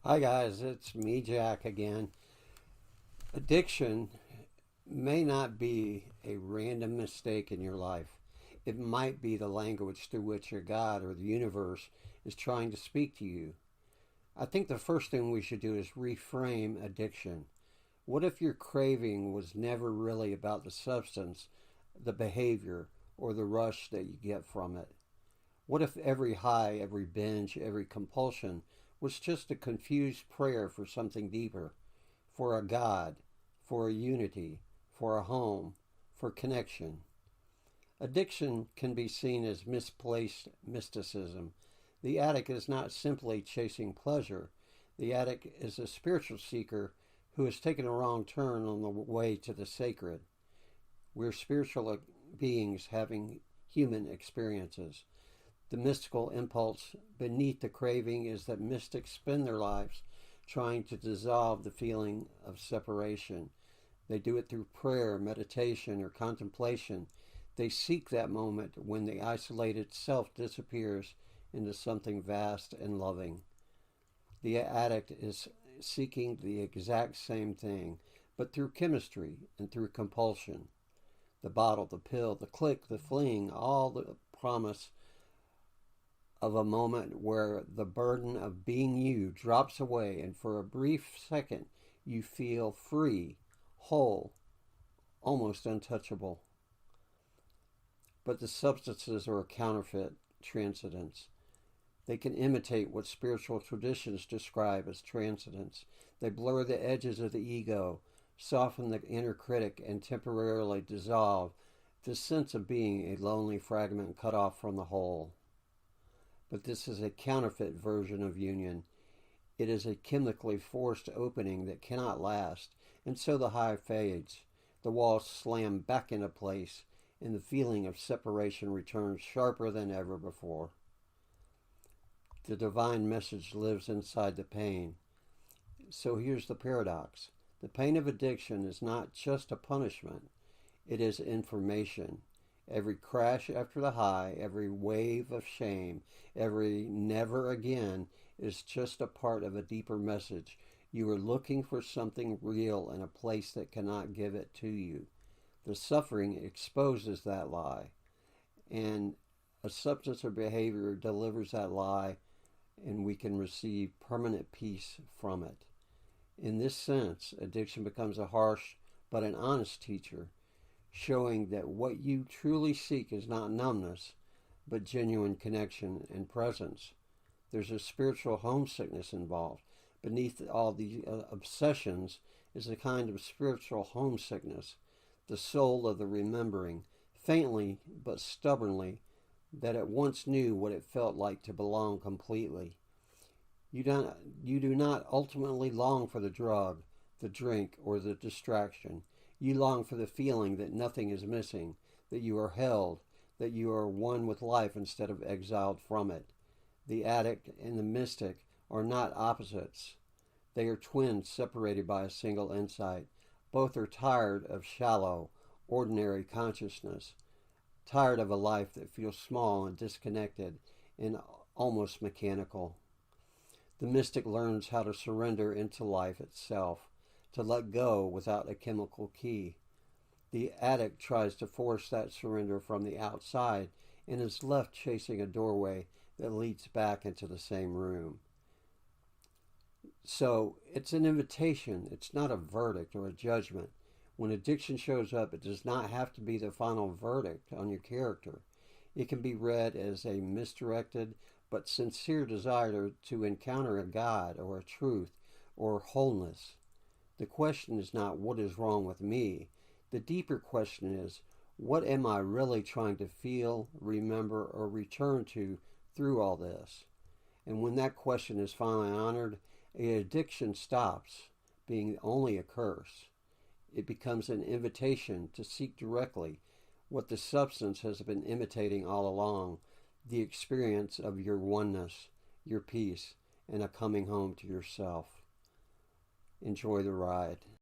Hi guys, it's me, Jack, again. Addiction may not be a random mistake in your life. It might be the language through which your God or the universe is trying to speak to you. I think the first thing we should do is reframe addiction. What if your craving was never really about the substance, the behavior, or the rush that you get from it? What if every high, every binge, every compulsion was just a confused prayer for something deeper, for a God, for a unity, for a home, for connection? Addiction can be seen as misplaced mysticism. The addict is not simply chasing pleasure. The addict is a spiritual seeker who has taken a wrong turn on the way to the sacred. We're spiritual beings having human experiences. The mystical impulse beneath the craving is that mystics spend their lives trying to dissolve the feeling of separation. They do it through prayer, meditation, or contemplation. They seek that moment when the isolated self disappears into something vast and loving. The addict is seeking the exact same thing, but through chemistry and through compulsion. The bottle, the pill, the click, the fling, all the promise of a moment where the burden of being you drops away, and for a brief second you feel free, whole, almost untouchable. But the substances are a counterfeit transcendence. They can imitate what spiritual traditions describe as transcendence. They blur the edges of the ego, soften the inner critic, and temporarily dissolve the sense of being a lonely fragment cut off from the whole. But this is a counterfeit version of union. It is a chemically forced opening that cannot last, and so the high fades. The walls slam back into place, and the feeling of separation returns sharper than ever before. The divine message lives inside the pain. So here's the paradox. The pain of addiction is not just a punishment, it is information. Every crash after the high, every wave of shame, every never again is just a part of a deeper message. You are looking for something real in a place that cannot give it to you. The suffering exposes that lie, and a substance or behavior delivers that lie, and we can receive permanent peace from it. In this sense, addiction becomes a harsh but an honest teacher, showing that what you truly seek is not numbness, but genuine connection and presence. There's a spiritual homesickness involved. Beneath all the obsessions is a kind of spiritual homesickness, the soul of the remembering, faintly but stubbornly, that it once knew what it felt like to belong completely. You do not ultimately long for the drug, the drink, or the distraction. You long for the feeling that nothing is missing, that you are held, that you are one with life instead of exiled from it. The addict and the mystic are not opposites. They are twins separated by a single insight. Both are tired of shallow, ordinary consciousness, tired of a life that feels small and disconnected and almost mechanical. The mystic learns how to surrender into life itself, to let go without a chemical key. The addict tries to force that surrender from the outside and is left chasing a doorway that leads back into the same room. So it's an invitation, it's not a verdict or a judgment. When addiction shows up, it does not have to be the final verdict on your character. It can be read as a misdirected but sincere desire to encounter a God or a truth or wholeness. The question is not what is wrong with me. The deeper question is, what am I really trying to feel, remember, or return to through all this? And when that question is finally honored, an addiction stops being only a curse. It becomes an invitation to seek directly what the substance has been imitating all along, the experience of your oneness, your peace, and a coming home to yourself. Enjoy the ride.